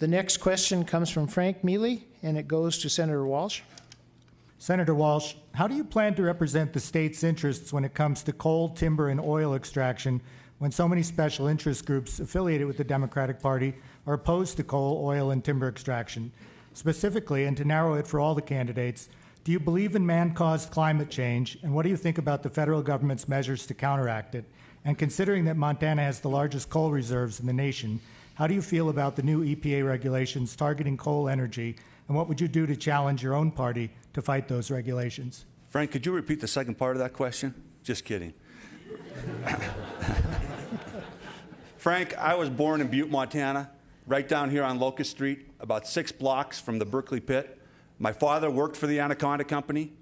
The next question comes from Frank Mealy, and it goes to Senator Walsh. Senator Walsh, how do you plan to represent the state's interests when it comes to coal, timber, and oil extraction when so many special interest groups affiliated with the Democratic Party are opposed to coal, oil, and timber extraction? Specifically, and to narrow it for all the candidates, do you believe in man-caused climate change, and what do you think about the federal government's measures to counteract it? And considering that Montana has the largest coal reserves in the nation, how do you feel about the new EPA regulations targeting coal energy, and what would you do to challenge your own party to fight those regulations? Frank, could you repeat the second part of that question? Just kidding. Frank, I was born in Butte, Montana, right down here on Locust Street, about 6 blocks from the Berkeley Pit. My father worked for the Anaconda Company,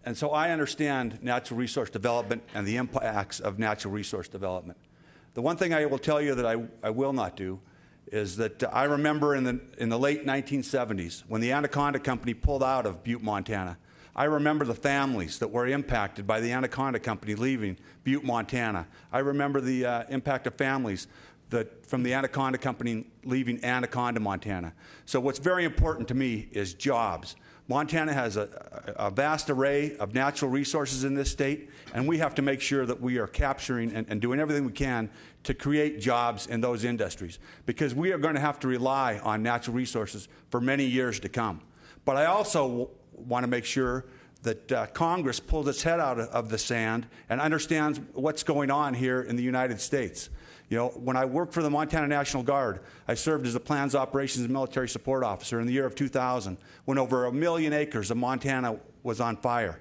and so I understand natural resource development and the impacts of natural resource development. The one thing I will tell you that I will not do is that I remember in the late 1970s when the Anaconda Company pulled out of Butte, Montana. I remember the families that were impacted by the Anaconda Company leaving Butte, Montana. I remember the impact of families from the Anaconda Company leaving Anaconda, Montana. So what's very important to me is jobs. Montana has a vast array of natural resources in this state, and we have to make sure that we are capturing and doing everything we can to create jobs in those industries, because we are going to have to rely on natural resources for many years to come. But I also want to make sure that Congress pulls its head out of the sand and understands what's going on here in the United States. You know, when I worked for the Montana National Guard, I served as a Plans, Operations, and Military Support Officer in the year of 2000, when over 1 million acres of Montana was on fire.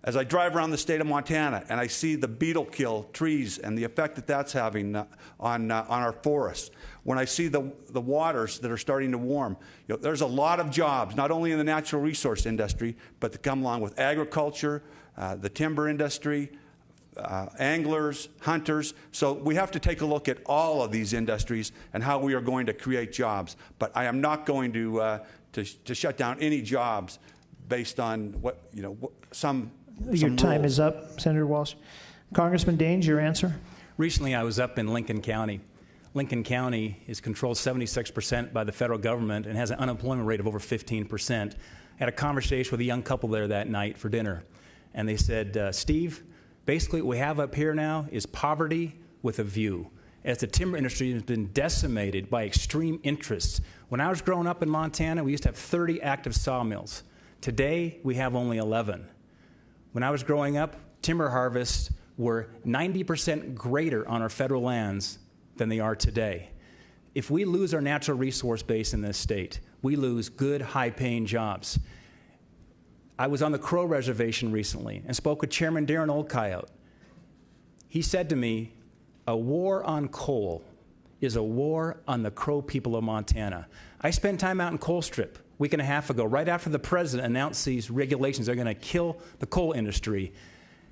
As I drive around the state of Montana and I see the beetle kill trees and the effect that that's having on our forests, when I see the waters that are starting to warm, you know, there's a lot of jobs, not only in the natural resource industry, but that come along with agriculture, the timber industry, anglers, hunters. So we have to take a look at all of these industries and how we are going to create jobs. But I am not going to shut down any jobs based on what, you know, Your time is up, Senator Walsh. Congressman Daines, your answer? Recently, I was up in Lincoln County. Lincoln County is controlled 76% by the federal government and has an unemployment rate of over 15%. I had a conversation with a young couple there that night for dinner, and they said, Steve, basically what we have up here now is poverty with a view. As the timber industry has been decimated by extreme interests. When I was growing up in Montana, we used to have 30 active sawmills. Today, we have only 11. When I was growing up, timber harvests were 90% greater on our federal lands than they are today. If we lose our natural resource base in this state, we lose good, high-paying jobs. I was on the Crow Reservation recently and spoke with Chairman Darren Old Coyote. He said to me, a war on coal is a war on the Crow people of Montana. I spent time out in Colstrip a week and a half ago, right after the president announced these regulations that are going to kill the coal industry.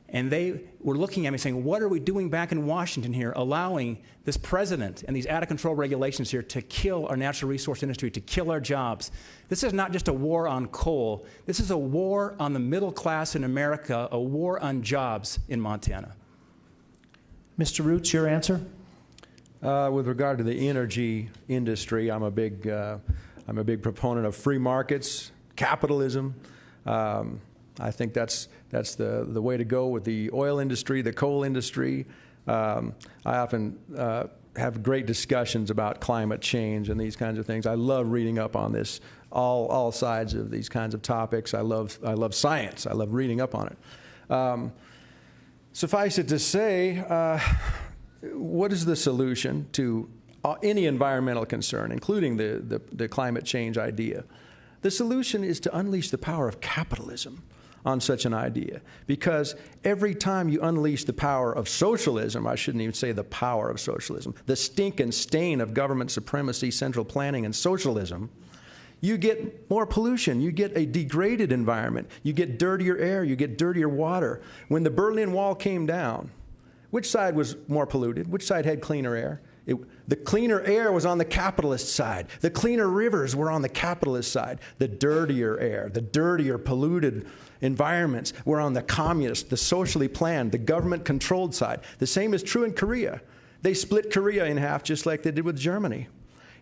And they were looking at me saying, what are we doing back in Washington here, allowing this president and these out-of-control regulations here to kill our natural resource industry, to kill our jobs? This is not just a war on coal. This is a war on the middle class in America, a war on jobs in Montana. Mr. Roots, your answer? With regard to the energy industry, I'm a big proponent of free markets, capitalism. I think that's the way to go with the oil industry, the coal industry. I often have great discussions about climate change and these kinds of things. I love reading up on this, all sides of these kinds of topics. I love science. I love reading up on it. Suffice it to say, what is the solution to any environmental concern, including the climate change idea? The solution is to unleash the power of capitalism on such an idea, because every time you unleash the power of socialism, I shouldn't even say the power of socialism, the stink and stain of government supremacy, central planning, and socialism, you get more pollution, you get a degraded environment, you get dirtier air, you get dirtier water. When the Berlin Wall came down, which side was more polluted? Which side had cleaner air? The cleaner air was on the capitalist side. The cleaner rivers were on the capitalist side. The dirtier air, the dirtier, polluted environments were on the communist, the socially planned, the government-controlled side. The same is true in Korea. They split Korea in half just like they did with Germany.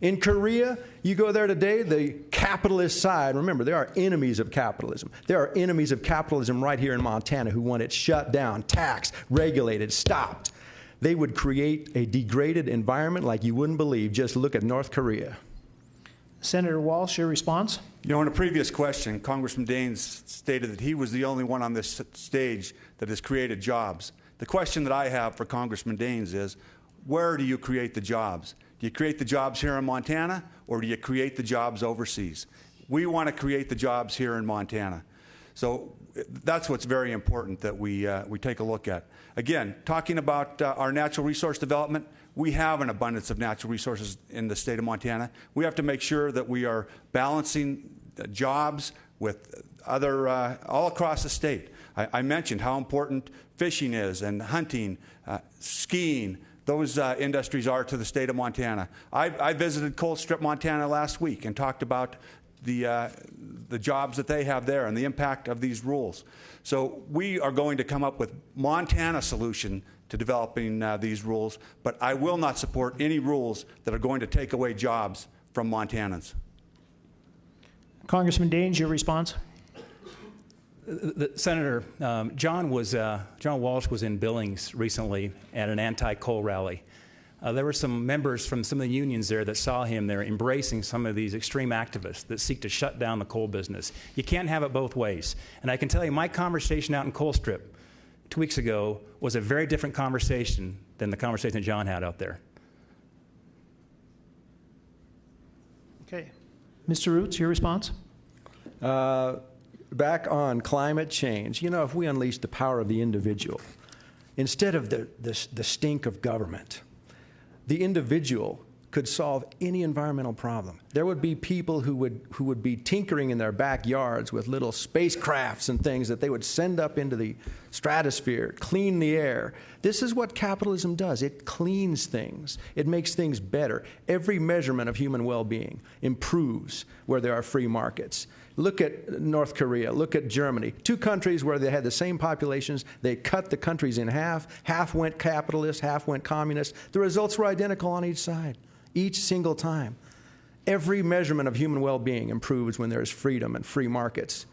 In Korea, you go there today, the capitalist side, remember, there are enemies of capitalism. There are enemies of capitalism right here in Montana who want it shut down, taxed, regulated, stopped. They would create a degraded environment like you wouldn't believe. Just look at North Korea. Senator Walsh, your response? You know, in a previous question, Congressman Daines stated that he was the only one on this stage that has created jobs. The question that I have for Congressman Daines is, where do you create the jobs? Do you create the jobs here in Montana, or do you create the jobs overseas? We want to create the jobs here in Montana. So that's what's very important that we take a look at. Again, talking about our natural resource development, we have an abundance of natural resources in the state of Montana. We have to make sure that we are balancing jobs with other, all across the state. I mentioned how important fishing is, and hunting, skiing, those industries are to the state of Montana. I visited Colstrip, Montana last week and talked about the jobs that they have there and the impact of these rules. So we are going to come up with Montana solution to developing these rules, but I will not support any rules that are going to take away jobs from Montanans. Congressman Daines, your response? Senator, John Walsh was in Billings recently at an anti-coal rally. There were some members from some of the unions there that saw him there embracing some of these extreme activists that seek to shut down the coal business. You can't have it both ways. And I can tell you, my conversation out in Colstrip 2 weeks ago was a very different conversation than the conversation that John had out there. Okay. Mr. Roots, your response? Back on climate change, you know, if we unleash the power of the individual, instead of the stink of government, the individual could solve any environmental problem. There would be people who would be tinkering in their backyards with little spacecrafts and things that they would send up into the stratosphere, clean the air. This is what capitalism does. It cleans things. It makes things better. Every measurement of human well-being improves where there are free markets. Look at North Korea. Look at Germany. 2 countries where they had the same populations. They cut the countries in half. Half went capitalist, half went communist. The results were identical on each side, each single time. Every measurement of human well-being improves when there is freedom and free markets.